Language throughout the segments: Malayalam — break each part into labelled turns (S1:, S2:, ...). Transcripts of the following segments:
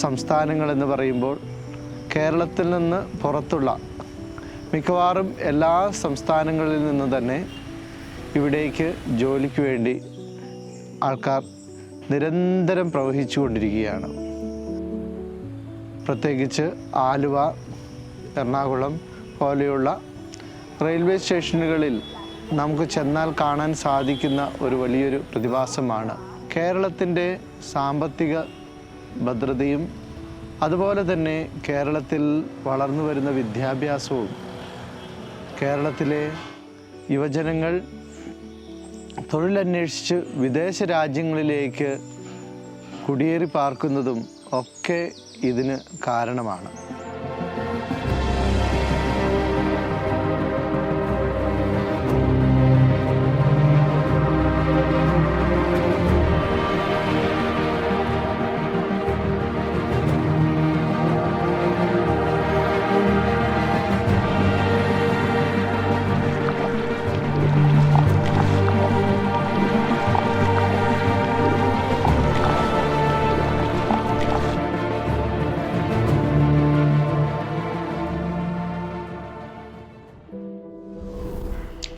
S1: സംസ്ഥാനങ്ങളെന്ന് പറയുമ്പോൾ കേരളത്തിൽ നിന്ന് പുറത്തുള്ള മിക്കവാറും എല്ലാ സംസ്ഥാനങ്ങളിൽ നിന്ന് തന്നെ ഇവിടേക്ക് ജോലിക്ക് വേണ്ടി ആൾക്കാർ നിരന്തരം പ്രവഹിച്ചു കൊണ്ടിരിക്കുകയാണ്. പ്രത്യേകിച്ച് ആലുവ, എറണാകുളം പോലെയുള്ള റെയിൽവേ സ്റ്റേഷനുകളിൽ നമുക്ക് ചെന്നാൽ കാണാൻ സാധിക്കുന്ന ഒരു വലിയൊരു പ്രതിഭാസമാണ് കേരളത്തിൻ്റെ സാമ്പത്തിക ഭദ്രതയും അതുപോലെ തന്നെ കേരളത്തിൽ വളർന്നു വരുന്ന വിദ്യാഭ്യാസവും കേരളത്തിലെ യുവജനങ്ങൾ തൊഴിലന്വേഷിച്ച് വിദേശ രാജ്യങ്ങളിലേക്ക് കുടിയേറി പാർക്കുന്നതും ഒക്കെ ഇതിന് കാരണമാണ്.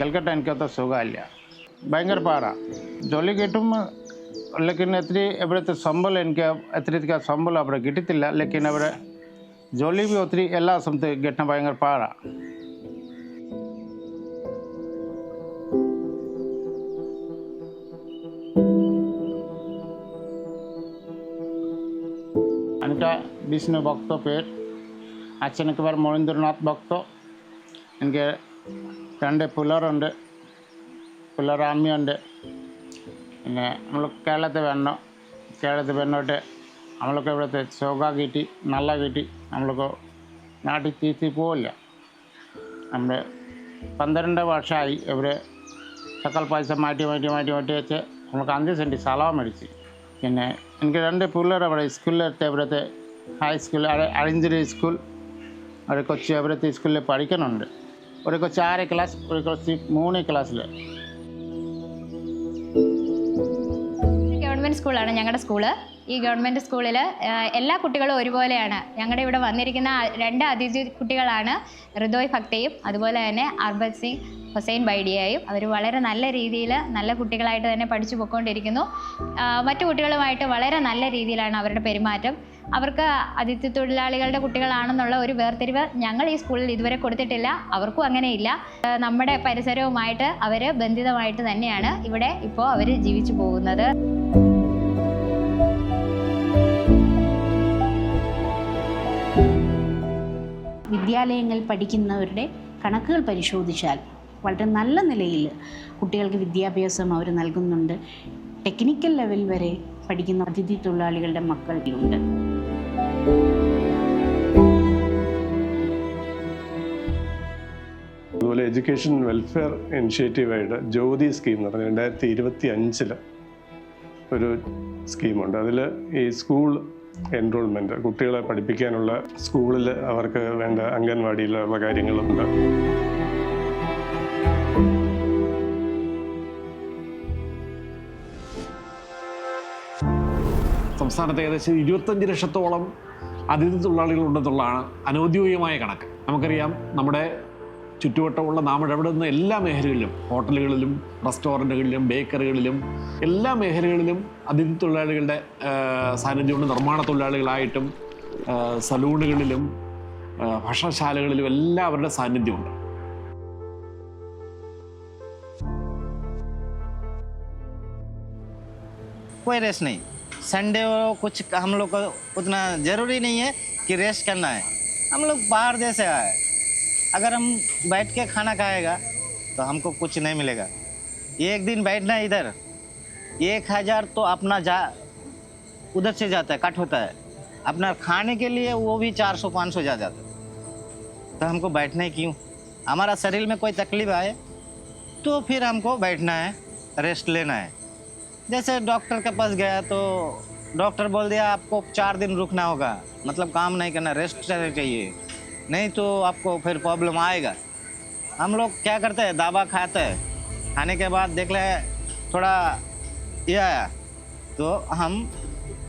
S2: कलकत्ता इनका तो सुഖമില്ല ഭയങ്കര പാടാ ജോലി കിട്ടും ലേക്കിൻ എത്ര ഇവിടുത്തെ ശമ്പളം എനിക്ക് എത്ര ശമ്പളം അവിടെ കിട്ടത്തില്ല ലേക്കിൻ അവിടെ ജോലി भी ഒത്തിരി എല്ലാ സമയത്ത് കിട്ടാൻ ഭയങ്കര പാടാ എനിക്ക് വിഷ്ണു ഭക്തോ പേര് അച്ഛനക്ക് പേര് മോഹിന്ദ്രനാഥ് ഭക്തോ എനിക്ക് രണ്ട് പിള്ളേരുണ്ട് പിള്ളേർ അമ്മയുണ്ട് പിന്നെ നമ്മൾ കേരളത്തിൽ വന്നിട്ട് നമ്മൾക്ക് ഇവിടുത്തെ സുഖം കിട്ടി നല്ല കിട്ടി നമ്മൾക്ക് നാട്ടിൽ തിരിച്ച് പോവില്ല നമ്മുടെ 12 വർഷമായി ഇവിടെ സകൽ പൈസ മാറ്റി വെച്ച് നമുക്ക് 5 സെൻറ്റ് സ്ഥലം മേടിച്ച് പിന്നെ എനിക്ക് രണ്ട് പിള്ളേർ അവിടെ സ്കൂളിലത്തെ ഇവിടുത്തെ ഹൈസ്കൂൾ അഴിഞ്ചേരി സ്കൂൾ അവിടെ കൊച്ചി ഇവിടുത്തെ സ്കൂളിൽ പഠിക്കുന്നുണ്ട് ഒരു കൊച്ച് 6 ക്ലാസ് ഒരു കൊച്ച് 3 ക്ലാസ്സിൽ
S3: ഗവൺമെൻറ് സ്കൂളാണ് ഞങ്ങളുടെ സ്കൂള്. ഈ ഗവൺമെൻറ് സ്കൂളിൽ എല്ലാ കുട്ടികളും ഒരുപോലെയാണ്. ഞങ്ങളുടെ ഇവിടെ വന്നിരിക്കുന്ന 2 അതിഥി കുട്ടികളാണ് ഋതോയ് ഭക്തയും അതുപോലെ തന്നെ അർബത് സിംഗ് ഹുസൈൻ ബൈഡിയയും. അവർ വളരെ നല്ല രീതിയിൽ നല്ല കുട്ടികളായിട്ട് തന്നെ പഠിച്ചു പോയിക്കൊണ്ടിരിക്കുന്നു. മറ്റു കുട്ടികളുമായിട്ട് വളരെ നല്ല രീതിയിലാണ് അവരുടെ പെരുമാറ്റം. അവർക്ക് അതിഥി തൊഴിലാളികളുടെ കുട്ടികളാണെന്നുള്ള ഒരു വേർതിരിവ് ഞങ്ങൾ ഈ സ്കൂളിൽ ഇതുവരെ കൊടുത്തിട്ടില്ല. അവർക്കും അങ്ങനെയില്ല. നമ്മുടെ പരിസരവുമായിട്ട് അവർ ബന്ധിതമായിട്ട് തന്നെയാണ് ഇവിടെ ഇപ്പോൾ അവർ ജീവിച്ചു പോകുന്നത്.
S4: വിദ്യാലയങ്ങളിൽ പഠിക്കുന്നവരുടെ കണക്കുകൾ പരിശോധിച്ചാൽ വളരെ നല്ല നിലയിൽ കുട്ടികൾക്ക് വിദ്യാഭ്യാസം അവർ നൽകുന്നുണ്ട്. ടെക്നിക്കൽ ലെവൽ വരെ പഠിക്കുന്ന അതിഥി തൊഴിലാളികളുടെ മക്കളുണ്ട്.
S5: അതുപോലെ എഡ്യൂക്കേഷൻ വെൽഫെയർ ഇനിഷ്യേറ്റീവായിട്ട് ജ്യോതി സ്കീം എന്ന് പറഞ്ഞാൽ 2025 ഒരു സ്കീമുണ്ട്. അതിൽ ഈ സ്കൂൾ എൻറോൾമെൻറ്റ് കുട്ടികളെ പഠിപ്പിക്കാനുള്ള സ്കൂളിൽ അവർക്ക് വേണ്ട അംഗൻവാടിയിലുള്ള കാര്യങ്ങളുണ്ട്.
S6: സംസ്ഥാനത്ത് ഏകദേശം 25 ലക്ഷത്തോളം അതിഥി തൊഴിലാളികളുണ്ടെന്നുള്ളതാണ് അനൗദ്യോഗികമായ കണക്ക്. നമുക്കറിയാം നമ്മുടെ ചുറ്റുവട്ടമുള്ള നാം ഇടപെടുന്ന എല്ലാ മേഖലകളിലും ഹോട്ടലുകളിലും റെസ്റ്റോറൻറ്റുകളിലും ബേക്കറികളിലും എല്ലാ മേഖലകളിലും അതിഥി തൊഴിലാളികളുടെ സാന്നിധ്യമുണ്ട്. നിർമ്മാണ തൊഴിലാളികളായിട്ടും സലൂണുകളിലും ഭക്ഷണശാലകളിലും എല്ലാം അവരുടെ സാന്നിധ്യമുണ്ട്.
S7: कोई रेस्ट नहीं, संडे को कुछ हम लोग को उतना ज़रूरी नहीं है कि रेस्ट करना है. हम लोग बाहर जैसे आए, अगर हम बैठ के खाना खाएगा तो हमको कुछ नहीं मिलेगा. एक दिन बैठना इधर 1000 तो अपना उधर से जाता है, कट होता है. अपना खाने के लिए वो भी 400-500 जा जाता है. तो हमको बैठना ही क्यों? हमारा शरीर में कोई तकलीफ आए तो फिर हमको बैठना है, रेस्ट लेना है. जैसे डॉक्टर के पास गया तो डॉक्टर बोल दिया आपको 4 दिन रुकना होगा, मतलब काम नहीं करना, रेस्ट चाहिए, नहीं तो आपको फिर प्रॉब्लम आएगा. हम लोग क्या करते हैं, दवा खाते हैं, खाने के बाद देख ले थोड़ा ये आया तो हम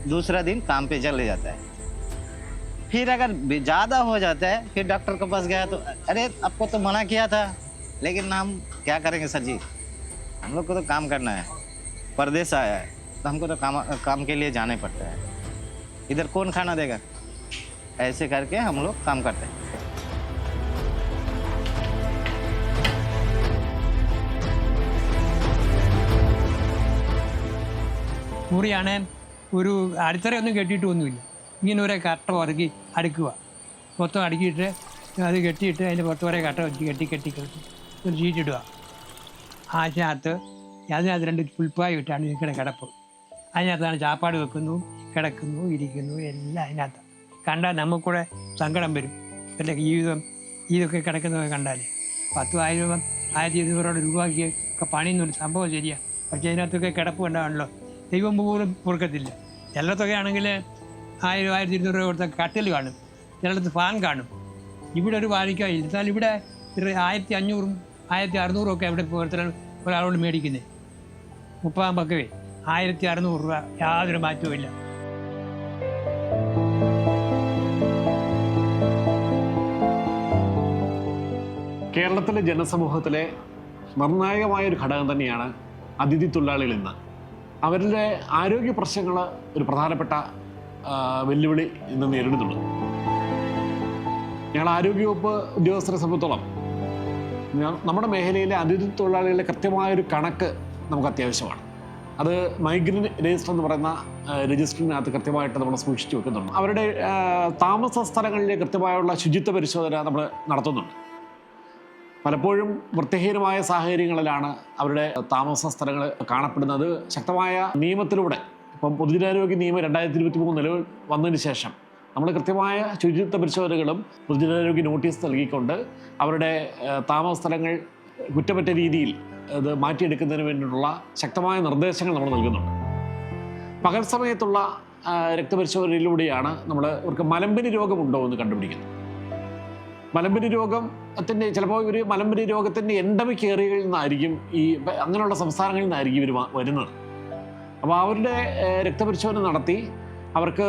S7: दूसरा दिन काम पे चले जाता है. फिर अगर ज़्यादा हो जाता है फिर डॉक्टर के पास गया तो अरे आपको तो मना किया था, लेकिन हम क्या करेंगे सर जी, हम लोग को तो काम करना है, परदेश आया है तो हमको तो काम के लिए जाना पड़ता है, इधर कौन खाना देगा, ऐसे करके हम लोग काम करते हैं।
S8: മുറിയാണ് ഒരു അടിത്തറയൊന്നും കെട്ടിയിട്ടൊന്നുമില്ല, ഇങ്ങനെ ഒരു കട്ട ഉറക്കി അടുക്കുക, മൊത്തം അടുക്കിയിട്ട് അത് കെട്ടിയിട്ട് അതിൻ്റെ പുറത്ത് കുറേ കട്ട വെച്ച് കെട്ടി ഒരു ഷീറ്റിടുക. അതിനകത്ത് 2 പുൽപ്പായി ഇട്ടാണ് നിൽക്കുന്ന കിടപ്പ്. അതിനകത്താണ് ചാപ്പാട് വെക്കുന്നു, കിടക്കുന്നു, ഇരിക്കുന്നു, എല്ലാം അതിനകത്ത്. കണ്ടാൽ നമുക്കൂടെ സങ്കടം വരും. എൻ്റെ ജീവിതം ഇതൊക്കെ കിടക്കുന്നതൊക്കെ കണ്ടാൽ 10,000 1200 രൂപയ്ക്ക് ഒക്കെ പണിയുന്നൊരു സംഭവം ശരിയാണ്. പക്ഷേ അതിനകത്തൊക്കെ കിടപ്പ് ഉണ്ടാവണല്ലോ, ദൈവം പോലും പൊറുക്കത്തില്ല. ചിലത്തൊക്കെ ആണെങ്കിൽ 1000 1200 രൂപ കൊടുത്ത കട്ടിൽ കാണും, ചിലടത്ത് ഫാൻ കാണും. ഇവിടെ ഒരു വാരിക്ക ഇല്ല. എന്നാൽ ഇവിടെ 1500 1600 ഒക്കെ ഇവിടെ ഒരാളോട് മേടിക്കുന്നത്. 30 പക്കവേ 1600 രൂപ, യാതൊരു മാറ്റവും ഇല്ല.
S6: കേരളത്തിലെ ജനസമൂഹത്തിലെ നിർണായകമായൊരു ഘടകം തന്നെയാണ് അതിഥി തൊഴിലാളികൾ ഇന്ന്. അവരുടെ ആരോഗ്യ പ്രശ്നങ്ങൾ ഒരു പ്രധാനപ്പെട്ട വെല്ലുവിളി ഇന്ന് നേരിടുന്നുണ്ട്. ഞങ്ങൾ ആരോഗ്യവകുപ്പ് ഉദ്യോഗസ്ഥരെ സംബന്ധിച്ചോളം നമ്മുടെ മേഖലയിലെ അതിഥി തൊഴിലാളികളുടെ കൃത്യമായൊരു കണക്ക് നമുക്ക് അത്യാവശ്യമാണ്. അത് മൈഗ്രൻ്റ് രജിസ്റ്റർ എന്ന് പറയുന്ന രജിസ്റ്ററിനകത്ത് കൃത്യമായിട്ട് നമ്മൾ സൂക്ഷിച്ചു വെക്കുന്നുണ്ട്. അവരുടെ താമസ സ്ഥലങ്ങളിലെ കൃത്യമായുള്ള ശുചിത്വ പരിശോധന നമ്മൾ നടത്തുന്നുണ്ട്. പലപ്പോഴും വൃത്തിഹീനമായ സാഹചര്യങ്ങളിലാണ് അവരുടെ താമസ സ്ഥലങ്ങൾ കാണപ്പെടുന്നത്. ശക്തമായ നിയമത്തിലൂടെ, ഇപ്പം പൊതുജനാരോഗ്യ നിയമം 2023 നിലവിൽ വന്നതിന് ശേഷം നമ്മൾ കൃത്യമായ ശുചിത്വ പരിശോധനകളും പൊതുജനാരോഗ്യ നോട്ടീസ് നൽകിക്കൊണ്ട് അവരുടെ താമസ സ്ഥലങ്ങൾ കുറ്റമറ്റ രീതിയിൽ അത് മാറ്റിയെടുക്കുന്നതിന് വേണ്ടിയിട്ടുള്ള ശക്തമായ നിർദ്ദേശങ്ങൾ നമ്മൾ നൽകുന്നുണ്ട്. പകൽ സമയത്തുള്ള രക്തപരിശോധനയിലൂടെയാണ് നമ്മൾ ഇവർക്ക് മലമ്പനി രോഗമുണ്ടോ എന്ന് കണ്ടുപിടിക്കുന്നത്. മലമ്പനി രോഗത്തിൻ്റെ ചിലപ്പോൾ ഇവർ മലമ്പനി രോഗത്തിൻ്റെ എൻഡമിക് ഏരിയകളിൽ നിന്നായിരിക്കും, ഈ അങ്ങനെയുള്ള സംസ്ഥാനങ്ങളിൽ നിന്നായിരിക്കും ഇവർ വരുന്നത്. അപ്പോൾ അവരുടെ രക്തപരിശോധന നടത്തി അവർക്ക്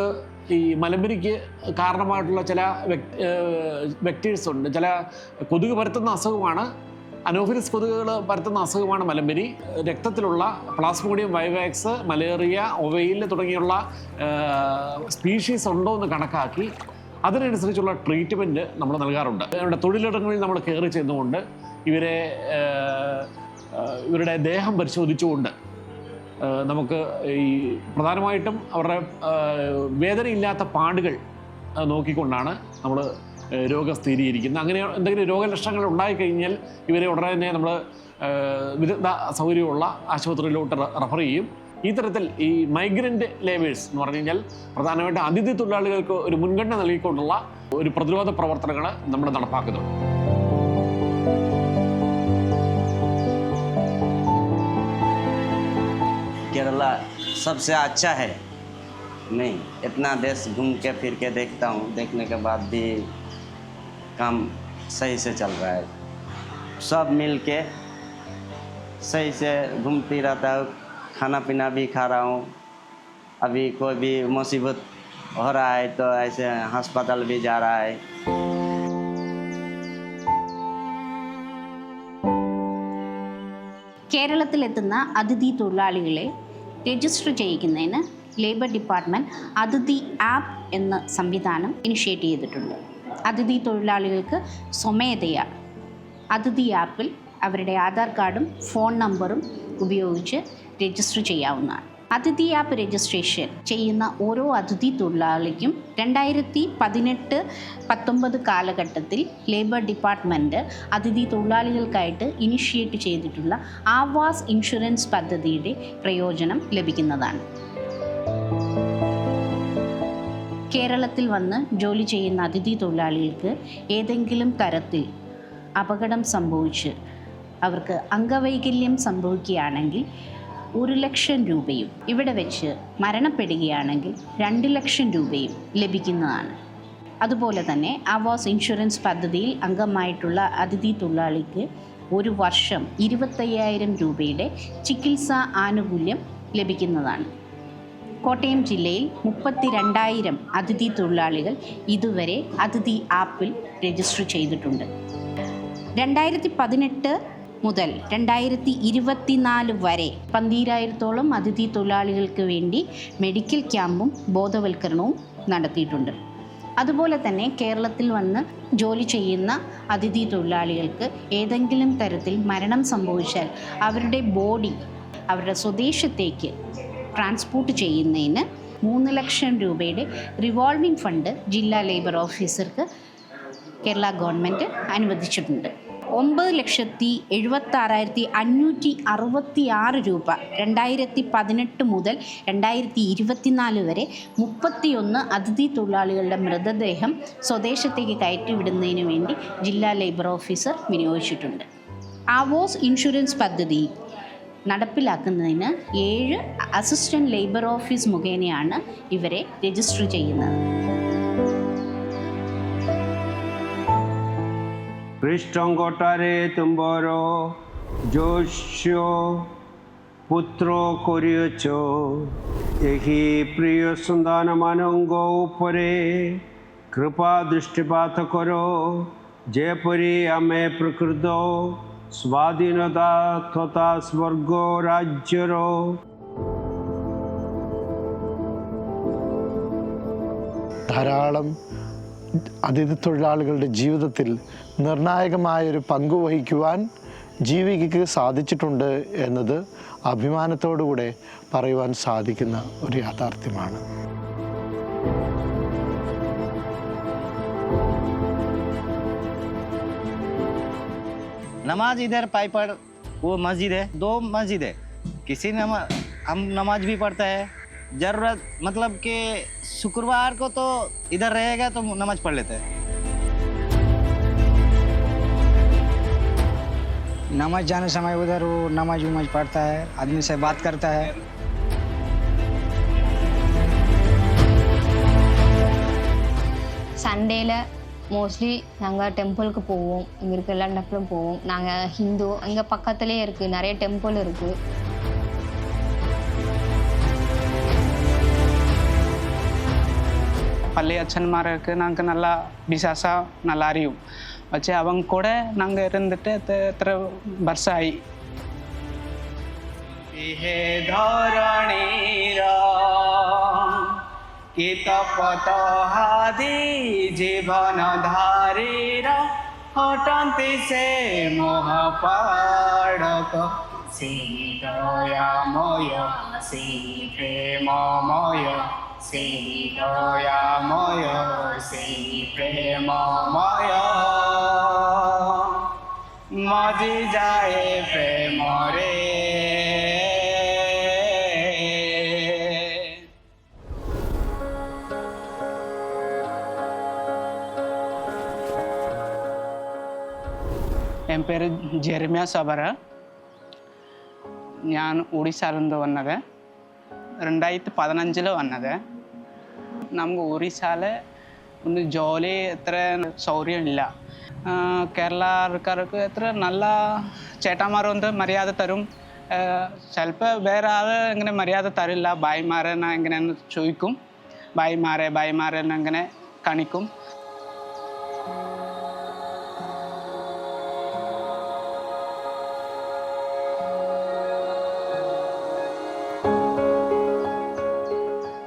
S6: ഈ മലമ്പനിക്ക് കാരണമായിട്ടുള്ള ചില വെക്ടേഴ്സ് ഉണ്ട്, ചില കൊതുക് പരത്തുന്ന അസുഖമാണ്, അനോഫിലിസ് കൊതുകുകൾ പരത്തുന്ന അസുഖമാണ് മലമ്പനി. രക്തത്തിലുള്ള പ്ലാസ്മോഡിയം വൈവാക്സ്, മലേറിയ, ഒവൈൽ തുടങ്ങിയുള്ള സ്പീഷീസ് ഉണ്ടോ എന്ന് കണക്കാക്കി അതിനനുസരിച്ചുള്ള ട്രീറ്റ്മെൻറ്റ് നമ്മൾ നൽകാറുണ്ട്. അവരുടെ തൊഴിലിടങ്ങളിൽ നമ്മൾ കയറി ചെന്നുകൊണ്ട് ഇവരുടെ ദേഹം പരിശോധിച്ചുകൊണ്ട് നമുക്ക് ഈ പ്രധാനമായിട്ടും അവരുടെ വേദനയില്ലാത്ത പാടുകൾ നോക്കിക്കൊണ്ടാണ് നമ്മൾ രോഗം സ്ഥിരീകരിക്കുന്നത്. അങ്ങനെ എന്തെങ്കിലും രോഗലക്ഷണങ്ങൾ ഉണ്ടായിക്കഴിഞ്ഞാൽ ഇവരെ ഉടനെ തന്നെ നമ്മൾ വിദഗ്ധ സൗകര്യമുള്ള ആശുപത്രിയിലോട്ട് റെഫർ ചെയ്യും. ഈ തരത്തിൽ ഈ മൈഗ്രൻ്റ് ലേബേഴ്സ് എന്ന് പറഞ്ഞു കഴിഞ്ഞാൽ പ്രധാനമായിട്ട് അതിഥി തൊഴിലാളികൾക്ക് ഒരു മുൻഗണന നൽകിക്കൊണ്ടുള്ള ഒരു പ്രതിരോധ പ്രവർത്തനങ്ങൾ നമ്മൾ നടപ്പാക്കുന്നുണ്ട്.
S9: केरला सबसे अच्छा है। नहीं, इतना देश घूम के फिर के देखता हूँ, देखने के बाद भी काम सही से चल रहा है। सब मिल के सही से घूमती रहता है, खाना पीना भी खा रहा हूँ। अभी कोई भी मुसीबत हो रहा है तो ऐसे अस्पताल भी जा रहा है।
S4: കേരളത്തിലെത്തുന്ന അതിഥി തൊഴിലാളികളെ രജിസ്റ്റർ ചെയ്യിക്കുന്നതിന് ലേബർ ഡിപ്പാർട്ട്മെൻറ്റ് അതിഥി ആപ്പ് എന്ന സംവിധാനം ഇനിഷ്യേറ്റ് ചെയ്തിട്ടുണ്ട്. അതിഥി തൊഴിലാളികൾക്ക് സ്വമേധയാ അതിഥി ആപ്പിൽ അവരുടെ ആധാർ കാർഡും ഫോൺ നമ്പറും ഉപയോഗിച്ച് രജിസ്റ്റർ ചെയ്യാവുന്നതാണ്. അതിഥി ആപ്പ് രജിസ്ട്രേഷൻ ചെയ്യുന്ന ഓരോ അതിഥി തൊഴിലാളിക്കും 2018-19 കാലഘട്ടത്തിൽ ലേബർ ഡിപ്പാർട്ട്മെൻറ്റ് അതിഥി തൊഴിലാളികൾക്കായിട്ട് ഇനിഷ്യേറ്റ് ചെയ്തിട്ടുള്ള ആവാസ് ഇൻഷുറൻസ് പദ്ധതിയുടെ പ്രയോജനം ലഭിക്കുന്നതാണ്. കേരളത്തിൽ വന്ന് ജോലി ചെയ്യുന്ന അതിഥി തൊഴിലാളികൾക്ക് ഏതെങ്കിലും തരത്തിൽ അപകടം സംഭവിച്ച് അവർക്ക് അംഗവൈകല്യം സംഭവിക്കുകയാണെങ്കിൽ 1 ലക്ഷം രൂപയും ഇവിടെ വെച്ച് മരണപ്പെടുകയാണെങ്കിൽ 2 ലക്ഷം രൂപയും ലഭിക്കുന്നതാണ്. അതുപോലെ തന്നെ ആവാസ് ഇൻഷുറൻസ് പദ്ധതിയിൽ അംഗമായിട്ടുള്ള അതിഥി തൊഴിലാളിക്ക് 1 വർഷം 25,000 രൂപയുടെ ചികിത്സാ ആനുകൂല്യം ലഭിക്കുന്നതാണ്. കോട്ടയം ജില്ലയിൽ 32,000 അതിഥി തൊഴിലാളികൾ ഇതുവരെ അതിഥി ആപ്പിൽ രജിസ്റ്റർ ചെയ്തിട്ടുണ്ട്. 2018 മുതൽ 2024 വരെ 12,000-ഓളം അതിഥി തൊഴിലാളികൾക്ക് വേണ്ടി മെഡിക്കൽ ക്യാമ്പും ബോധവൽക്കരണവും നടത്തിയിട്ടുണ്ട്. അതുപോലെ തന്നെ കേരളത്തിൽ വന്ന് ജോലി ചെയ്യുന്ന അതിഥി തൊഴിലാളികൾക്ക് ഏതെങ്കിലും തരത്തിൽ മരണം സംഭവിച്ചാൽ അവരുടെ ബോഡി അവരുടെ സ്വദേശത്തേക്ക് ട്രാൻസ്പോർട്ട് ചെയ്യുന്നതിന് 3 ലക്ഷം രൂപയുടെ റിവോൾവിംഗ് ഫണ്ട് ജില്ലാ ലേബർ ഓഫീസർക്ക് കേരള ഗവൺമെൻറ് അനുവദിച്ചിട്ടുണ്ട്. 9,76,566 രൂപ 2018 മുതൽ 2024 വരെ 31 അതിഥി തൊഴിലാളികളുടെ മൃതദേഹം സ്വദേശത്തേക്ക് കയറ്റിവിടുന്നതിന് വേണ്ടി ജില്ലാ ലേബർ ഓഫീസർ വിനിയോഗിച്ചിട്ടുണ്ട്. ആവോസ് ഇൻഷുറൻസ് പദ്ധതി നടപ്പിലാക്കുന്നതിന് 7 അസിസ്റ്റൻറ്റ് ലേബർ ഓഫീസ് മുഖേനയാണ് ഇവരെ രജിസ്റ്റർ ചെയ്യുന്നത്.
S10: ଖ୍ରୀଷ୍ଟଙ୍କଠାରେ ତୁମ୍ଭର ଯୋଶ୍ୟ ପୁତ୍ର କରିଅଛ, ଏହି ପ୍ରିୟ ସନ୍ତାନମାନଙ୍କ ଉପରେ କୃପା ଦୃଷ୍ଟିପାତ କର, ଯେପରି ଆମେ ପ୍ରକୃତ ସ୍ୱାଧୀନତା ତଥା ସ୍ୱର୍ଗ ରାଜ୍ୟର
S1: ധാരാളം അതിഥി തൊഴിലാളികളുടെ ജീവിതത്തിൽ നിർണായകമായൊരു പങ്ക് വഹിക്കുവാൻ ജീവികയ്ക്ക് സാധിച്ചിട്ടുണ്ട് എന്നത് അഭിമാനത്തോടുകൂടെ പറയുവാൻ സാധിക്കുന്ന ഒരു യാഥാർത്ഥ്യമാണ്.
S7: नमाज इधर पाइपर वो मस्जिद है, 2 मस्जिद है, किसी हम नमाज भी पढ़ते हैं, ज़रूरत मतलब कि शुक्रवार को तो इधर रहेगा तो नमाज पढ़ लेते हैं.
S11: नमाज जाने समय उधर वो नमाज वमाज पढ़ता है, आदमी से बात करता है.
S3: சண்டேல மோஸ்ட்லி நாங்கள் டெம்பிளுக்கு போவோம். இங்கே இருக்க எல்லா இடத்துலையும் போவோம். நாங்கள் ஹிந்து, இங்கே பக்கத்துலேயே இருக்குது, நிறைய டெம்பிள் இருக்குது.
S12: பள்ளி அச்சன்மாருக்கு நாங்கள் நல்லா விசாசம் நல்லா அறியும் வச்சு அவங்க கூட நாங்கள் இருந்துட்டு எத்தனை வருஷம் ஆகி
S11: जीवन धारीर हटंती से मोह पाड़क से दयामय से प्रेममय से दयामय से प्रेममय मजी जाए प्रेम रे. എൻ പേര് ജെറിമിയ സബറ. ഞാൻ ഒഡീഷയിൽ നിന്ന് വന്നത് 2015 വന്നത്. നമുക്ക് ഒറീസയിൽ ഒന്ന് ജോലി എത്ര സൗകര്യമില്ല. കേരളക്കാർക്ക് എത്ര നല്ല ചേട്ടന്മാരൊന്ന് മര്യാദ തരും, ചിലപ്പോൾ വേറെ ആൾ ഇങ്ങനെ മര്യാദ തരില്ല. ഭായിമാരെന്ന് ഇങ്ങനെ ചോദിക്കും, ഭായിമാരെന്ന് ഇങ്ങനെ കാണിക്കും.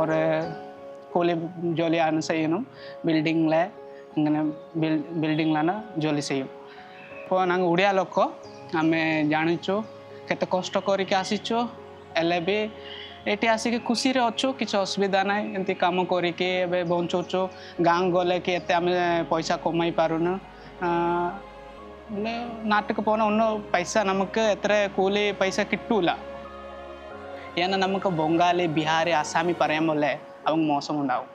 S11: ஒரு கூலி ஜோலியான செய்யணும். ବିଲ୍ଡିଂଲାନ ଜୋଲି ସେଇ ନାଙ୍ଗ ଓଡ଼ିଆ ଲୋକ ଆମେ ଜାଣିଛୁ କେତେ କଷ୍ଟ କରିକି ଆସିଛୁ, ହେଲେ ବି ଏଠି ଆସିକି ଖୁସିରେ ଅଛୁ, କିଛି ଅସୁବିଧା ନାହିଁ. ଏମିତି କାମ କରିକି ଏବେ ବଞ୍ଚୁଛୁ. ଗାଁ ଗଲେ କି ଏତେ ଆମେ ପଇସା କମାଇ ପାରୁନୁ. നാട്ടിൽ പോകുന്ന ഒന്നും പൈസ നമുക്ക് എത്ര കൂലി പൈസ കിട്ടൂല. ஏன்னா நமக்கு ബംഗാളി, ബിഹാരി, അസാമി പറയാൻ പോലെ அவங்க മോശം ഉണ്ടാവും.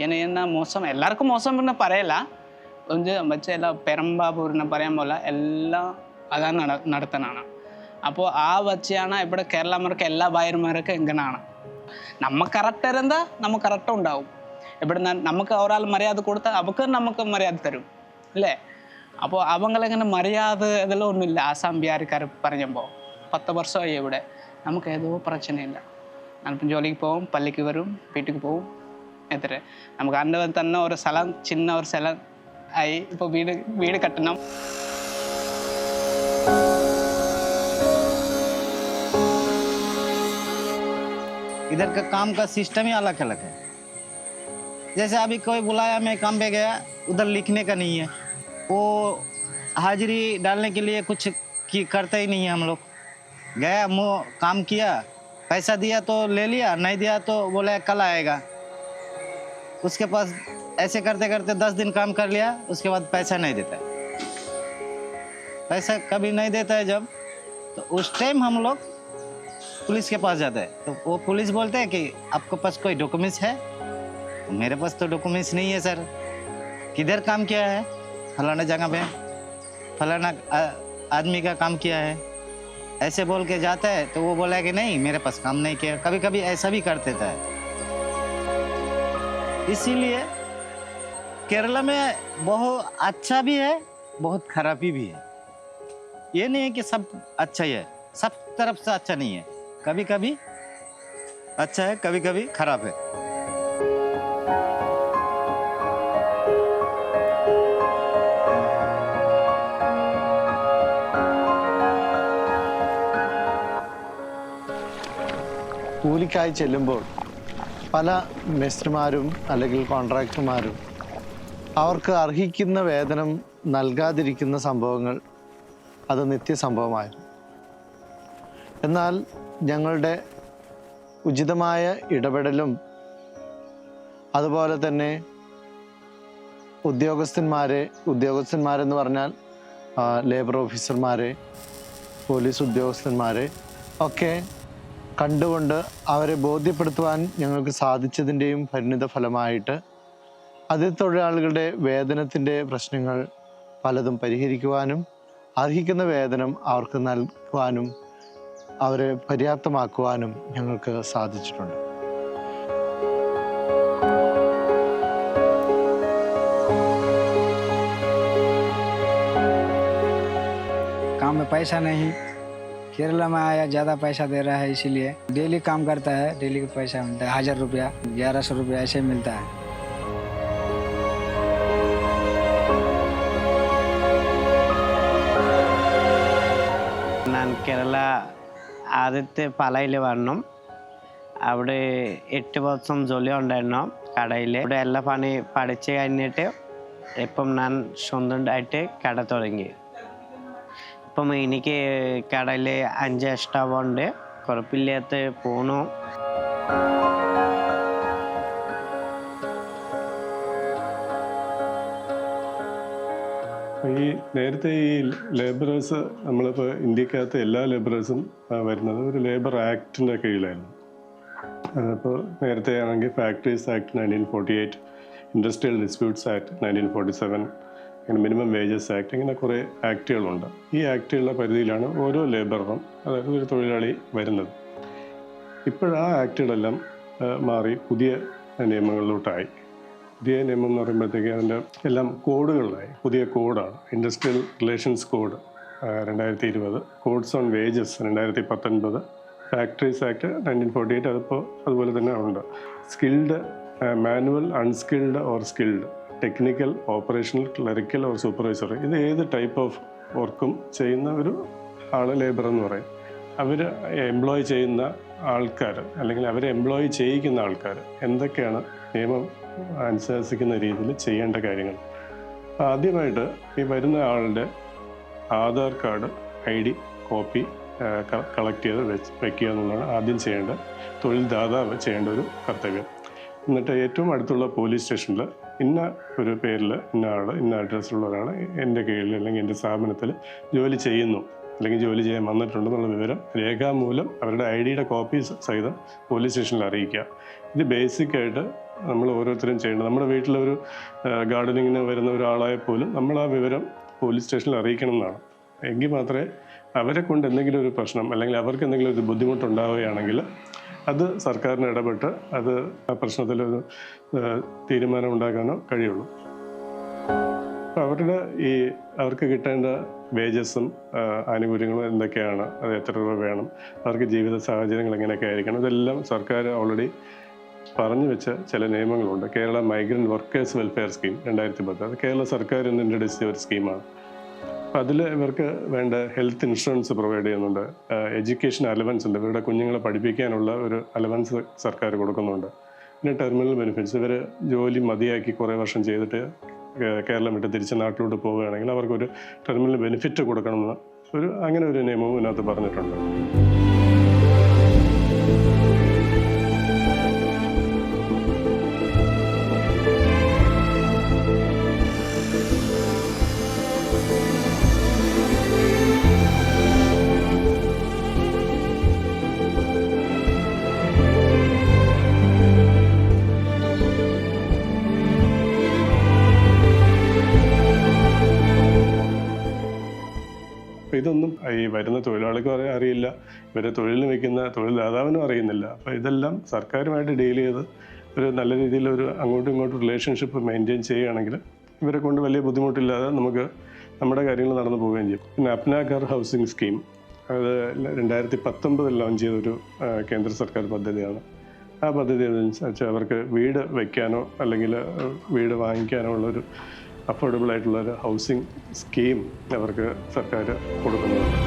S11: ಏನ ಮೋಸ ಎಲ್ಲರಿಗೂ ಮೋಸ പറയല്ല, ಒಂದು മറ്റേ എല്ലാ പെരമ്പാപൂരിനെ പറയാൻ പോലെ എല്ലാം അതാണ് നടത്തനാണ്. അപ്പോൾ ആ വച്ചാണ് ഇവിടെ കേരളമാർക്ക് എല്ലാ ഭാര്യമാർക്കും എങ്ങനെയാണ് നമ്മൾ കറക്റ്റ് ഇരുന്നാൽ നമുക്ക് കറക്റ്റ് ഉണ്ടാവും. ഇവിടെ നമുക്ക് ഒരാൾ മര്യാദ കൊടുത്താൽ അവർക്ക് നമുക്ക് മര്യാദ തരും അല്ലേ. അപ്പോൾ അവങ്ങളിങ്ങനെ മര്യാദ ഇതെല്ലാം ഒന്നുമില്ല. ആസാം ബിഹാരിക്കാർ പറഞ്ഞപ്പോൾ 10 വർഷമായി ഇവിടെ നമുക്ക് ഏതോ പ്രശ്നമില്ല. അല്പം ജോലിക്ക് പോവും, പള്ളിക്ക് വരും, വീട്ടിൽ പോവും. എത്ര നമുക്ക് അന്ന് തന്നെ ഒരു സ്ഥലം, ചിന്ന ഒരു സ്ഥലം ആയി. ഇപ്പോൾ വീട് കട്ടണം.
S7: इधर का काम का सिस्टम ही अलग अलग है। जैसे अभी कोई बुलाया, मैं काम पे गया, उधर लिखने का नहीं है, वो हाजिरी डालने के लिए कुछ करते ही नहीं है। हम लोग गया, काम किया, पैसा दिया तो ले लिया, नहीं दिया तो बोला कल आएगा। उसके पास ऐसे करते करते 10 दिन काम कर लिया, उसके बाद पैसा नहीं देता है। पैसा कभी नहीं देता है जब, तो उस टाइम हम लोग पुलिस के पास जाता है। तो वो पुलिस बोलते हैं कि आपके पास कोई डॉक्यूमेंट्स है? तो मेरे पास तो डॉक्यूमेंट्स नहीं है सर। किधर काम किया है? फलाना जगह पे फलाना आदमी का काम किया है, ऐसे बोल के जाता है। तो वो बोला कि नहीं, मेरे पास काम नहीं किया। कभी कभी ऐसा भी कर देता है। इसीलिए केरला में बहुत अच्छा भी है, बहुत खराबी भी है। ये नहीं है कि सब अच्छा ही है, सब तरफ से अच्छा नहीं है। कभी कभी अच्छा है, कभी कभी खराब है।
S1: കൂലിക്കായി ചെല്ലുമ്പോൾ പല മേസ്ത്രിമാരും അല്ലെങ്കിൽ കോൺട്രാക്ടർമാരും അവർക്ക് അർഹിക്കുന്ന വേതനം നൽകാതിരിക്കുന്ന സംഭവങ്ങൾ അത് നിത്യസംഭവമായിരുന്നു. എന്നാൽ ഞങ്ങളുടെ ഉചിതമായ ഇടപെടലും അതുപോലെ തന്നെ ഉദ്യോഗസ്ഥന്മാരെന്ന് പറഞ്ഞാൽ ലേബർ ഓഫീസർമാരെ, പോലീസ് ഉദ്യോഗസ്ഥന്മാരെ ഒക്കെ കണ്ടുകൊണ്ട് അവരെ ബോധ്യപ്പെടുത്തുവാൻ ഞങ്ങൾക്ക് സാധിച്ചതിൻ്റെയും പരിണിത ഫലമായിട്ട് അതിഥി തൊഴിലാളികളുടെ വേതനത്തിൻ്റെ പ്രശ്നങ്ങൾ പലതും പരിഹരിക്കുവാനും അർഹിക്കുന്ന വേതനം അവർക്ക് നൽകുവാനും അവരെ പര്യാപ്തമാക്കുവാനും ഞങ്ങൾക്ക് സാധിച്ചിട്ടുണ്ട്.
S13: काम में पैसा नहीं, केरला में आया ज़्यादा पैसा दे रहा है, इसीलिए डेली काम करता है, डेली का पैसा मिलता है 1000 रुपया 1100 रुपया ऐसे मिलता है।
S10: ഞാൻ കേരള ആദ്യത്തെ പാലായിൽ വരണം. അവിടെ 8 വർഷം ജോലി ഉണ്ടായിരുന്നു കടയിൽ. അവിടെ എല്ലാ പണി പഠിച്ച് കഴിഞ്ഞിട്ട് ഇപ്പം ഞാൻ സ്വന്തമായിട്ട് കട തുടങ്ങി. ഇപ്പം എനിക്ക് കടയിൽ 5 സ്റ്റാഫ് ഉണ്ട്, കുഴപ്പമില്ലാത്ത പോണു.
S5: ഈ നേരത്തെ ഈ ലേബറേഴ്സ്, നമ്മളിപ്പോൾ ഇന്ത്യക്കകത്ത് എല്ലാ ലേബറേഴ്സും വരുന്നത് ഒരു ലേബർ ആക്ടിൻ്റെ കീഴിലായിരുന്നു. അപ്പോൾ നേരത്തെ ആണെങ്കിൽ factories act 1948, industrial disputes act 1947, അങ്ങനെ മിനിമം വേജസ് ആക്ട്, ഇങ്ങനെ കുറേ ആക്ടുകളുണ്ട്. ഈ ആക്ടുകളുടെ പരിധിയിലാണ് ഓരോ ലേബറിനും, അതായത് ഒരു തൊഴിലാളി വരുന്നത്. ഇപ്പോഴാ ആക്ടുകളെല്ലാം മാറി പുതിയ നിയമങ്ങളിലോട്ടായി. പുതിയ നിയമം എന്ന് പറയുമ്പോഴത്തേക്ക് അതിൻ്റെ എല്ലാം കോഡുകളിലായി. പുതിയ കോഡാണ് industrial relations code 2020, codes on wages 2019, factories act 1948 അതിപ്പോൾ അതുപോലെ തന്നെ ഉണ്ട്. Skilled, manual, unskilled or skilled, technical, operational, clerical or supervisory, ഇത് ഏത് ടൈപ്പ് ഓഫ് വർക്കും ചെയ്യുന്ന ഒരു ആള് ലേബർ എന്ന് പറയും. അവർ എംപ്ലോയ് ചെയ്യുന്ന ആൾക്കാർ അല്ലെങ്കിൽ അവരെ എംപ്ലോയ് ചെയ്യിക്കുന്ന ആൾക്കാർ എന്തൊക്കെയാണ് നിയമം അനുശാസിക്കുന്ന രീതിയിൽ ചെയ്യേണ്ട കാര്യങ്ങൾ. ആദ്യമായിട്ട് ഈ വരുന്ന ആളുടെ Aadhaar card, ID copy collect ചെയ്ത് വയ്ക്കുക എന്നുള്ളതാണ് ആദ്യം ചെയ്യേണ്ട, തൊഴിൽ ദാതാവ് ചെയ്യേണ്ട ഒരു കർത്തവ്യം. എന്നിട്ട് ഏറ്റവും അടുത്തുള്ള പോലീസ് സ്റ്റേഷനിൽ ഇന്ന ഒരു പേരിൽ ഇന്ന ആൾ, ഇന്ന അഡ്രസ്സിലുള്ള ഒരാൾ എൻ്റെ കീഴിൽ അല്ലെങ്കിൽ എൻ്റെ സ്ഥാപനത്തിൽ ജോലി ചെയ്യുന്നു അല്ലെങ്കിൽ ജോലി ചെയ്യാൻ വന്നിട്ടുണ്ടെന്നുള്ള വിവരം രേഖാമൂലം അവരുടെ ID കോപ്പി സഹിതം പോലീസ് സ്റ്റേഷനിൽ അറിയിക്കുക. ഇത് ബേസിക്കായിട്ട് നമ്മൾ ഓരോരുത്തരും ചെയ്യേണ്ടത്. നമ്മുടെ വീട്ടിലൊരു ഗാർഡനിങ്ങിന് വരുന്ന ഒരാളായ പോലും നമ്മൾ ആ വിവരം പോലീസ് സ്റ്റേഷനിൽ അറിയിക്കണം എന്നാണ്. എങ്കിൽ മാത്രമേ അവരെ കൊണ്ട് എന്തെങ്കിലും ഒരു പ്രശ്നം അല്ലെങ്കിൽ അവർക്ക് എന്തെങ്കിലും ഒരു ബുദ്ധിമുട്ടുണ്ടാവുകയാണെങ്കിൽ അത് സർക്കാരിന് ഇടപെട്ട് അത് ആ പ്രശ്നത്തിലൊരു തീരുമാനം ഉണ്ടാക്കാനോ കഴിയുള്ളൂ. അപ്പോൾ അവർക്ക് കിട്ടേണ്ട വേജസും ആനുകൂല്യങ്ങളും എന്തൊക്കെയാണ്, അത് എത്ര രൂപ വേണം, അവർക്ക് ജീവിത സാഹചര്യങ്ങൾ എങ്ങനെയൊക്കെ ആയിരിക്കണം, ഇതെല്ലാം സർക്കാർ ഓൾറെഡി പറഞ്ഞു വെച്ച ചില നിയമങ്ങളുണ്ട്. Kerala migrant workers welfare scheme 2010, അത് കേരള സർക്കാർ ഇന്ന് ഇൻട്രൊഡ്യൂസ് ചെയ്ത ഒരു സ്കീമാണ്. അപ്പോൾ അതിൽ ഇവർക്ക് വേണ്ട ഹെൽത്ത് ഇൻഷുറൻസ് പ്രൊവൈഡ് ചെയ്യുന്നുണ്ട്, എഡ്യൂക്കേഷൻ അലവൻസ് ഉണ്ട്, ഇവരുടെ കുഞ്ഞുങ്ങളെ പഠിപ്പിക്കാനുള്ള ഒരു അലവൻസ് സർക്കാർ കൊടുക്കുന്നുണ്ട്. പിന്നെ ടെർമിനൽ ബെനിഫിറ്റ്സ്, ഇവർ ജോലി മതിയാക്കി കുറേ വർഷം ചെയ്തിട്ട് കേരളം വിട്ട് തിരിച്ച് നാട്ടിലോട്ട് പോവുകയാണെങ്കിൽ അവർക്കൊരു ടെർമിനൽ ബെനിഫിറ്റ് കൊടുക്കണമെന്ന് അങ്ങനെ ഒരു നിയമവും ഇതിനകത്ത് പറഞ്ഞിട്ടുണ്ട്. ഇതൊന്നും ഈ വരുന്ന തൊഴിലാളിക്കും അറിയില്ല, ഇവരെ തൊഴിലിന് വയ്ക്കുന്ന തൊഴിൽദാതാവിനും അറിയുന്നില്ല. അപ്പോൾ ഇതെല്ലാം സർക്കാരുമായിട്ട് ഡീൽ ചെയ്ത് ഒരു നല്ല രീതിയിൽ അങ്ങോട്ടും ഇങ്ങോട്ടും റിലേഷൻഷിപ്പ് മെയിൻറ്റെയിൻ ചെയ്യുകയാണെങ്കിൽ ഇവരെ കൊണ്ട് വലിയ ബുദ്ധിമുട്ടില്ലാതെ നമുക്ക് നമ്മുടെ കാര്യങ്ങൾ നടന്നു പോവുകയും ചെയ്യും. പിന്നെ അപ്നാ ഘർ ഹൗസിംഗ് സ്കീം, അത് 2019 ലോഞ്ച് ചെയ്തൊരു കേന്ദ്ര സർക്കാർ പദ്ധതിയാണ്. ആ പദ്ധതി അനുസരിച്ച് അവർക്ക് വീട് വയ്ക്കാനോ അല്ലെങ്കിൽ വീട് വാങ്ങിക്കാനോ ഉള്ളൊരു അഫോർഡബിൾ ആയിട്ടുള്ളൊരു ഹൗസിംഗ് സ്കീം അവർക്ക് സർക്കാർ കൊടുക്കുന്നുണ്ട്.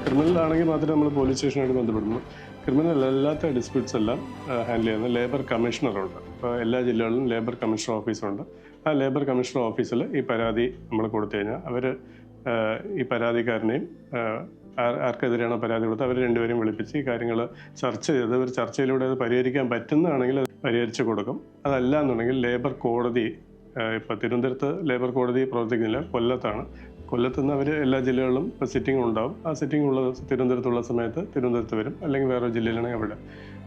S5: ക്രിമിനലാണെങ്കിൽ മാത്രമേ നമ്മൾ പോലീസ് സ്റ്റേഷനായിട്ട് ബന്ധപ്പെടുന്നു. ക്രിമിനൽ അല്ലാത്ത ഡിസ്പ്യൂട്ട്സ് എല്ലാം ഹാൻഡിൽ ചെയ്യുന്ന ലേബർ കമ്മീഷണറുണ്ട്. അപ്പോൾ എല്ലാ ജില്ലകളിലും ലേബർ കമ്മീഷണർ ഓഫീസുണ്ട്. ആ ലേബർ കമ്മീഷണർ ഓഫീസിൽ ഈ പരാതി നമ്മൾ കൊടുത്തു കഴിഞ്ഞാൽ അവർ ഈ പരാതിക്കാരനെയും ആർക്കെതിരെയാണോ പരാതി കൊടുത്ത് അവർ രണ്ടുപേരും വിളിപ്പിച്ച് ഈ കാര്യങ്ങൾ ചർച്ച ചെയ്ത് ഒരു ചർച്ചയിലൂടെ അത് പരിഹരിക്കാൻ പറ്റുന്നതാണെങ്കിൽ അത് പരിഹരിച്ച് കൊടുക്കും. അതല്ല എന്നുണ്ടെങ്കിൽ ലേബർ കോടതി, ഇപ്പോൾ തിരുവനന്തപുരത്ത് ലേബർ കോടതി പ്രവർത്തിക്കുന്നില്ല, കൊല്ലത്താണ്. കൊല്ലത്തുനിന്ന് അവർ എല്ലാ ജില്ലകളിലും സിറ്റിംഗ് ഉണ്ടാവും. ആ സിറ്റിംഗ് ഉള്ള തിരുവനന്തപുരത്തുള്ള സമയത്ത് തിരുവനന്തപുരത്ത് വരും, അല്ലെങ്കിൽ വേറെ ജില്ലയിലാണെങ്കിൽ അവിടെ.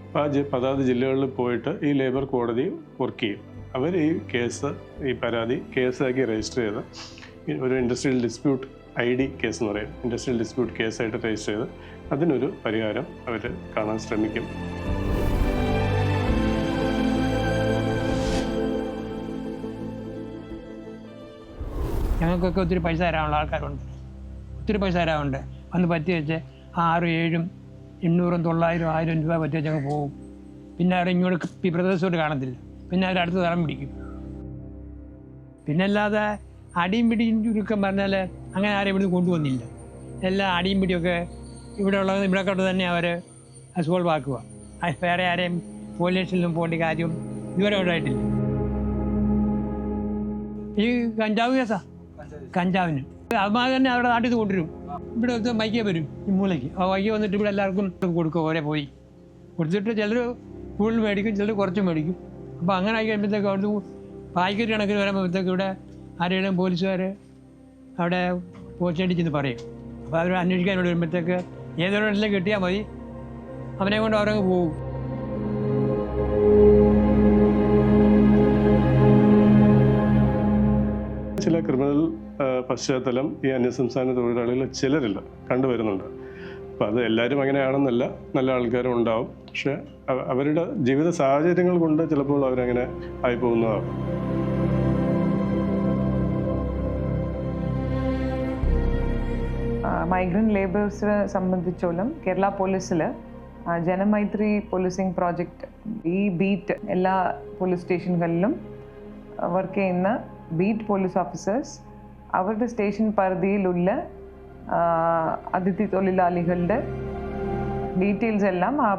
S5: അപ്പോൾ അതാത് ജില്ലകളിൽ പോയിട്ട് ഈ ലേബർ കോടതി വർക്ക് ചെയ്യും. അവർ ഈ കേസ്, ഈ പരാതി കേസാക്കി രജിസ്റ്റർ ചെയ്ത് ഒരു ഇൻഡസ്ട്രിയൽ ഡിസ്പ്യൂട്ട് ID കേസ് എന്ന് പറയും, ഇൻഡസ്ട്രിയൽ ഡിസ്പ്യൂട്ട് കേസായിട്ട് രജിസ്റ്റർ ചെയ്ത് അതിനൊരു പരിഹാരം അവർ കാണാൻ ശ്രമിക്കും.
S8: ഞങ്ങൾക്കൊക്കെ ഒത്തിരി പൈസ തരാനുള്ള ആൾക്കാരുണ്ട്, ഒത്തിരി പൈസ തരാറുണ്ട്. വന്ന് പറ്റി വെച്ച് 6, 7, 800, 900, 1000 രൂപ പറ്റി വെച്ച് അങ്ങ് പോകും. പിന്നെ അവർ ഇങ്ങോട്ട് പ്രദേശത്തോട്ട് കാണത്തില്ല, പിന്നെ അവർ അടുത്ത് തളം പിടിക്കും. പിന്നെ അല്ലാതെ അടിയും പിടിയും ചുരുക്കം പറഞ്ഞാൽ അങ്ങനെ ആരും ഇവിടുന്ന് കൊണ്ടുവന്നില്ല. എല്ലാ അടിയും പിടിയൊക്കെ ഇവിടെ ഉള്ളത് ഇവിടെ കൊണ്ട് തന്നെ അവർ സോൾവ് ആക്കുക. വേറെ ആരെയും പോലീസ് സ്റ്റേഷനിലും പോകേണ്ട കാര്യം ഇതുവരെ ഉണ്ടായിട്ടില്ല. ഈ കഞ്ചാവ് കേസാ, കഞ്ചാവിന് അതുമാതിരി തന്നെ അവരുടെ നാട്ടിൽ നിന്ന് കൊണ്ടുവരും. ഇവിടെ മൈക്കേ വരും ഈ മൂലയ്ക്ക്. ആ മൈക്ക് വന്നിട്ട് ഇവിടെ എല്ലാവർക്കും കൊടുക്കും. ഓരോ പോയി കൊടുത്തിട്ട് ചിലർ കൂടുതൽ മേടിക്കും, ചിലർ കുറച്ച് മേടിക്കും. അപ്പോൾ അങ്ങനെ ആയി കഴിയുമ്പോഴത്തേക്ക് അവിടുന്ന് പായ്ക്കറ്റ് കണക്കിന് വരുമ്പോഴത്തേക്ക് ഇവിടെ ആരെങ്കിലും പോലീസുകാർ അവിടെ പോസ്റ്റേണ്ടി ചെന്ന് പറയും. അപ്പോൾ അവർ അന്വേഷിക്കാൻ വേണ്ടി വരുമ്പോഴത്തേക്ക് ഏതൊരു കിട്ടിയാൽ മതി, അവനെ കൊണ്ട് അവരങ്ങ് പോകും.
S5: ചില ക്രിമിനൽ പശ്ചാത്തലം ഈ അന്യസംസ്ഥാന തൊഴിലാളികൾ ചിലരില്ല കണ്ടുവരുന്നുണ്ട്. അപ്പോൾ അത് എല്ലാവരും അങ്ങനെയാണെന്നല്ല, നല്ല ആൾക്കാരും ഉണ്ടാവും. പക്ഷെ അവരുടെ ജീവിത സാഹചര്യങ്ങൾ കൊണ്ട് ചിലപ്പോൾ അവരങ്ങനെ ആയി പോകുന്നതാണ്.
S14: മൈഗ്രൻ്റ് ലേബേഴ്സിനെ സംബന്ധിച്ചോളം കേരള പോലീസിൽ ജനമൈത്രി പോലീസിംഗ് പ്രോജക്റ്റ്, ഈ ബീറ്റ് എല്ലാ പോലീസ് സ്റ്റേഷനുകളിലും വർക്ക് ചെയ്യുന്ന ബീറ്റ് പോലീസ് ഓഫീസേഴ്സ് അവരുടെ സ്റ്റേഷൻ പരിധിയിലുള്ള അതിഥി തൊഴിലാളികളുടെ ഡീറ്റെയിൽസ് എല്ലാം ആ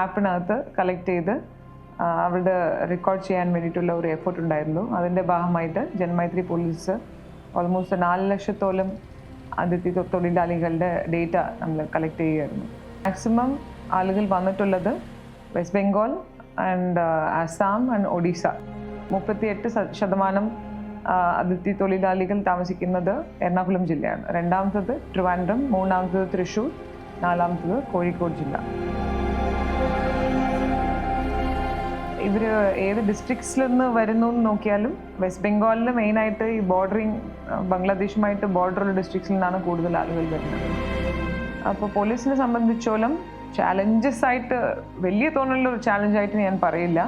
S14: ആപ്പിനകത്ത് കളക്ട് ചെയ്ത് അവരുടെ റെക്കോർഡ് ചെയ്യാൻ വേണ്ടിയിട്ടുള്ള ഒരു എഫേർട്ട് ഉണ്ടായിരുന്നു. അതിൻ്റെ ഭാഗമായിട്ട് ജനമൈത്രി പോലീസ് ഓൾമോസ്റ്റ് 4 ലക്ഷത്തോളം അതിഥി തൊഴിലാളികളുടെ ഡേറ്റ നമ്മൾ കളക്ട് ചെയ്യുമായിരുന്നു. മാക്സിമം ആളുകൾ വന്നിട്ടുള്ളത് West Bengal and Assam and Odisha. 38% അതിഥി തൊഴിലാളികൾ താമസിക്കുന്നത് എറണാകുളം ജില്ലയാണ്. രണ്ടാമത്തത് ട്രിവാൻഡ്രം, മൂന്നാമത്തത് തൃശ്ശൂർ, നാലാമത്തത് കോഴിക്കോട് ജില്ല. ഇവർ ഏത് ഡിസ്ട്രിക്ട്സിൽ നിന്ന് വരുന്നു എന്ന് നോക്കിയാലും വെസ്റ്റ് ബംഗാളിൽ മെയിനായിട്ട് ഈ ബോർഡറിങ് ബംഗ്ലാദേശുമായിട്ട് ബോർഡറുള്ള ഡിസ്ട്രിക്ട്സിൽ നിന്നാണ് കൂടുതൽ ആളുകൾ വരുന്നത്. അപ്പോൾ പോലീസിനെ സംബന്ധിച്ചോളം ചാലഞ്ചസ് ആയിട്ട് വലിയ തോന്നുന്ന ഒരു ചാലഞ്ചായിട്ട് ഞാൻ പറയില്ല.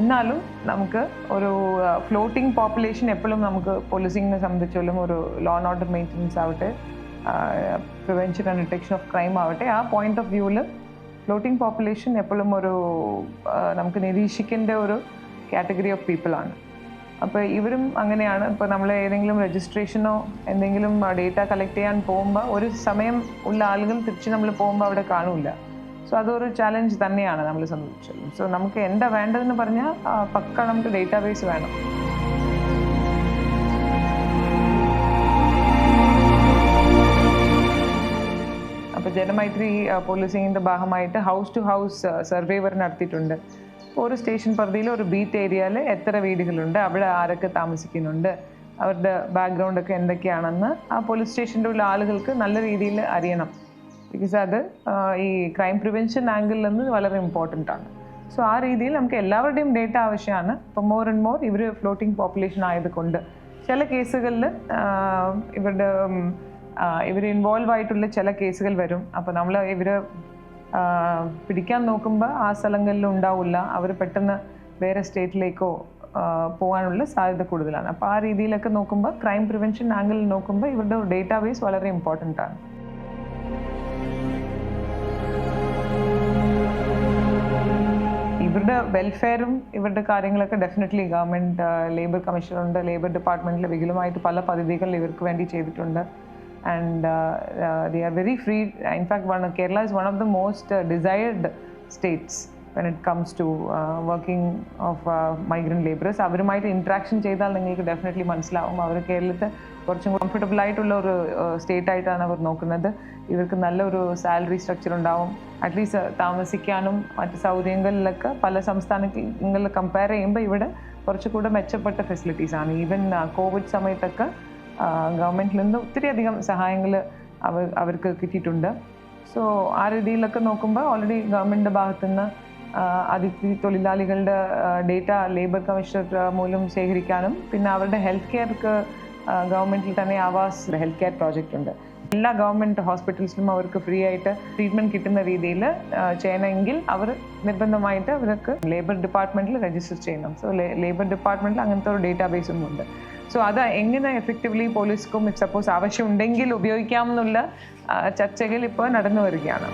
S14: എന്നാലും നമുക്ക് ഒരു ഫ്ലോട്ടിംഗ് പോപ്പുലേഷൻ എപ്പോഴും നമുക്ക് പോലീസിങ്ങിനെ സംബന്ധിച്ചോളം ഒരു ലോ ആൻഡ് ഓർഡർ മെയിൻ്റനൻസ് ആവട്ടെ, prevention and detection of crime ആവട്ടെ, ആ പോയിന്റ് ഓഫ് വ്യൂവിൽ ഫ്ലോട്ടിംഗ് പോപ്പുലേഷൻ എപ്പോഴും ഒരു നമുക്ക് നിരീക്ഷിക്കേണ്ട ഒരു കാറ്റഗറി ഓഫ് പീപ്പിളാണ്. അപ്പോൾ ഇവരും അങ്ങനെയാണ്. ഇപ്പോൾ നമ്മൾ ഏതെങ്കിലും രജിസ്ട്രേഷനോ എന്തെങ്കിലും ഡേറ്റ കളക്ട് ചെയ്യാൻ പോകുമ്പോൾ ഒരു സമയം ഉള്ള ആളുകൾ തിരിച്ച് നമ്മൾ പോകുമ്പോൾ അവിടെ കാണില്ല. സോ അതൊരു ചാലഞ്ച് തന്നെയാണ് നമ്മളെ സംബന്ധിച്ചത്. സോ നമുക്ക് എന്താ വേണ്ടതെന്ന് പറഞ്ഞാൽ പക്ക നമുക്ക് ഡേറ്റാബേസ് വേണം. അപ്പോൾ ജനമൈത്രി പോലീസിങ്ങിൻ്റെ ഭാഗമായിട്ട് ഹൗസ് ടു ഹൗസ് സർവേ വരെ നടത്തിയിട്ടുണ്ട്. ഒരു സ്റ്റേഷൻ പരിധിയിൽ ഒരു ബീറ്റ് ഏരിയയിൽ എത്ര വീടുകളുണ്ട്, അവിടെ ആരൊക്കെ താമസിക്കുന്നുണ്ട്, അവരുടെ ബാക്ക്ഗ്രൗണ്ടൊക്കെ എന്തൊക്കെയാണെന്ന് ആ പോലീസ് സ്റ്റേഷൻ്റെ ഉള്ള ആളുകൾക്ക് നല്ല രീതിയിൽ അറിയണം. ബിക്കോസ് അത് ഈ ക്രൈം പ്രിവെൻഷൻ ആംഗിളിൽ നിന്ന് വളരെ ഇമ്പോർട്ടൻ്റ് ആണ്. സോ ആ രീതിയിൽ നമുക്ക് എല്ലാവരുടെയും ഡേറ്റ ആവശ്യമാണ്. ഇപ്പോൾ മോർ ആൻഡ് മോർ ഇവർ ഫ്ലോട്ടിംഗ് പോപ്പുലേഷൻ ആയതുകൊണ്ട് ചില കേസുകളിൽ ഇവർ ഇൻവോൾവ് ആയിട്ടുള്ള ചില കേസുകൾ വരും. അപ്പോൾ നമ്മൾ ഇവർ പിടിക്കാൻ നോക്കുമ്പോൾ ആ സ്ഥലങ്ങളിൽ ഉണ്ടാവില്ല, അവർ പെട്ടെന്ന് വേറെ സ്റ്റേറ്റിലേക്കോ പോകാനുള്ള സാധ്യത കൂടുതലാണ്. അപ്പോൾ ആ രീതിയിലൊക്കെ നോക്കുമ്പോൾ ക്രൈം പ്രിവെൻഷൻ ആംഗിളിൽ നോക്കുമ്പോൾ ഇവരുടെ ഡേറ്റാബേസ് വളരെ ഇമ്പോർട്ടൻ്റ് ആണ്. ഇവരുടെ വെൽഫെയറും ഇവരുടെ കാര്യങ്ങളൊക്കെ ഡെഫിനറ്റ്ലി ഗവൺമെൻറ് ലേബർ കമ്മീഷനുണ്ട്, ലേബർ ഡിപ്പാർട്ട്മെൻറ്റിൽ വിപുലമായിട്ട് പല പദ്ധതികൾ ഇവർക്ക് വേണ്ടി ചെയ്തിട്ടുണ്ട്. And they are very free. In fact, Kerala is one of the most desired states when it comes to working of migrant laborers. അവരുമായിട്ട് ഇൻട്രാക്ഷൻ ചെയ്താൽ നിങ്ങൾക്ക് ഡെഫിനറ്റ്ലി മനസ്സിലാവും അവർ കേരളത്തിൽ കുറച്ചും കംഫർട്ടബിൾ ആയിട്ടുള്ള ഒരു സ്റ്റേറ്റ് ആയിട്ടാണ് അവർ നോക്കുന്നത്. ഇവർക്ക് നല്ലൊരു സാലറി സ്ട്രക്ചർ ഉണ്ടാവും. അറ്റ്ലീസ്റ്റ് താമസിക്കാനും മറ്റ് സൗകര്യങ്ങളിലൊക്കെ പല സംസ്ഥാനങ്ങളിൽ കമ്പയർ ചെയ്യുമ്പോൾ ഇവിടെ കുറച്ചുകൂടെ മെച്ചപ്പെട്ട ഫെസിലിറ്റീസ് ആണ്. ഈവൻ കോവിഡ് സമയത്തൊക്കെ ഗവൺമെൻറ്റിൽ നിന്ന് ഒത്തിരി അധികം സഹായങ്ങൾ അവർക്ക് കിട്ടിയിട്ടുണ്ട്. സോ ആ രീതിയിലൊക്കെ നോക്കുമ്പോൾ ഓൾറെഡി ഗവൺമെൻറ്റിൻ്റെ ഭാഗത്തുനിന്ന് അതിഥി തൊഴിലാളികളുടെ ഡേറ്റ ലേബർ കമ്മീഷണർ മൂലം ശേഖരിക്കാനും പിന്നെ അവരുടെ ഹെൽത്ത് കെയർക്ക് ഗവൺമെൻറ്റിൽ തന്നെ ആവാസ് ഹെൽത്ത് കെയർ പ്രോജക്റ്റ് ഉണ്ട്. എല്ലാ ഗവൺമെൻറ് ഹോസ്പിറ്റൽസിലും അവർക്ക് ഫ്രീ ആയിട്ട് ട്രീറ്റ്മെൻറ്റ് കിട്ടുന്ന രീതിയിൽ ചെയ്യണമെങ്കിൽ അവർ നിർബന്ധമായിട്ട് അവർക്ക് ലേബർ ഡിപ്പാർട്ട്മെൻറ്റിൽ രജിസ്റ്റർ ചെയ്യണം. സോ ലേബർ ഡിപ്പാർട്ട്മെൻറ്റിൽ അങ്ങനത്തെ ഒരു ഡേറ്റാബേസും ഉണ്ട്. സോ അത് എങ്ങനെ എഫക്റ്റീവ്ലി പോലീസ്ക്കും ഇഫ് സപ്പോസ് ആവശ്യമുണ്ടെങ്കിൽ ഉപയോഗിക്കാമെന്നുള്ള ചർച്ചകൾ ഇപ്പോൾ നടന്നു വരികയാണ്.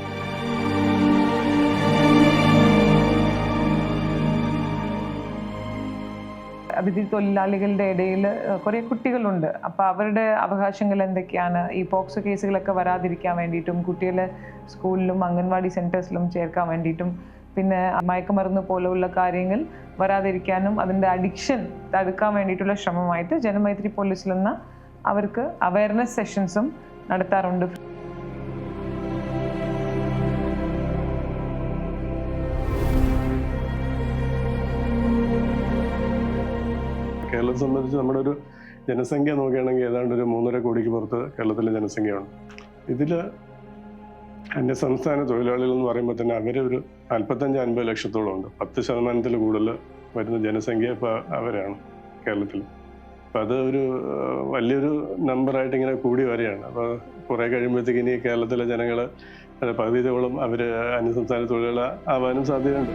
S14: അതിഥി തൊഴിലാളികളുടെ ഇടയിൽ കുറേ കുട്ടികളുണ്ട്. അപ്പോൾ അവരുടെ അവകാശങ്ങൾ എന്തൊക്കെയാണ്, ഈ പോക്സോ കേസുകളൊക്കെ വരാതിരിക്കാൻ വേണ്ടിയിട്ടും കുട്ടികളെ സ്കൂളിലും അംഗൻവാടി സെൻറ്റേഴ്സിലും ചേർക്കാൻ വേണ്ടിയിട്ടും പിന്നെ മയക്കുമരുന്ന് പോലെയുള്ള കാര്യങ്ങൾ വരാതിരിക്കാനും അതിൻ്റെ അഡിക്ഷൻ തടുക്കാൻ വേണ്ടിയിട്ടുള്ള ശ്രമമായിട്ട് ജനമൈത്രി പോലീസിൽ നിന്ന് അവർക്ക് അവയർനെസ് സെഷൻസും നടത്താറുണ്ട്.
S5: കേരളത്തെ സംബന്ധിച്ച് നമ്മുടെ ഒരു ജനസംഖ്യ നോക്കുകയാണെങ്കിൽ ഏതാണ്ട് ഒരു 3.5 കോടിക്ക് പുറത്ത് കേരളത്തിലെ ജനസംഖ്യയുണ്ട്. ഇതിൽ അന്യസംസ്ഥാന തൊഴിലാളികൾ എന്ന് പറയുമ്പോൾ തന്നെ അവരൊരു 45-50 ലക്ഷത്തോളം ഉണ്ട്. 10% കൂടുതൽ വരുന്ന ജനസംഖ്യ ഇപ്പോൾ അവരാണ് കേരളത്തിൽ. അപ്പം അത് ഒരു വലിയൊരു നമ്പറായിട്ട് ഇങ്ങനെ കൂടി വരികയാണ്. അപ്പോൾ കുറേ കഴിയുമ്പോഴത്തേക്ക് ഇനി കേരളത്തിലെ ജനങ്ങൾ പകുതിയോളം അവർ അന്യസംസ്ഥാന തൊഴിലാളികൾ ആവാനും സാധ്യതയുണ്ട്.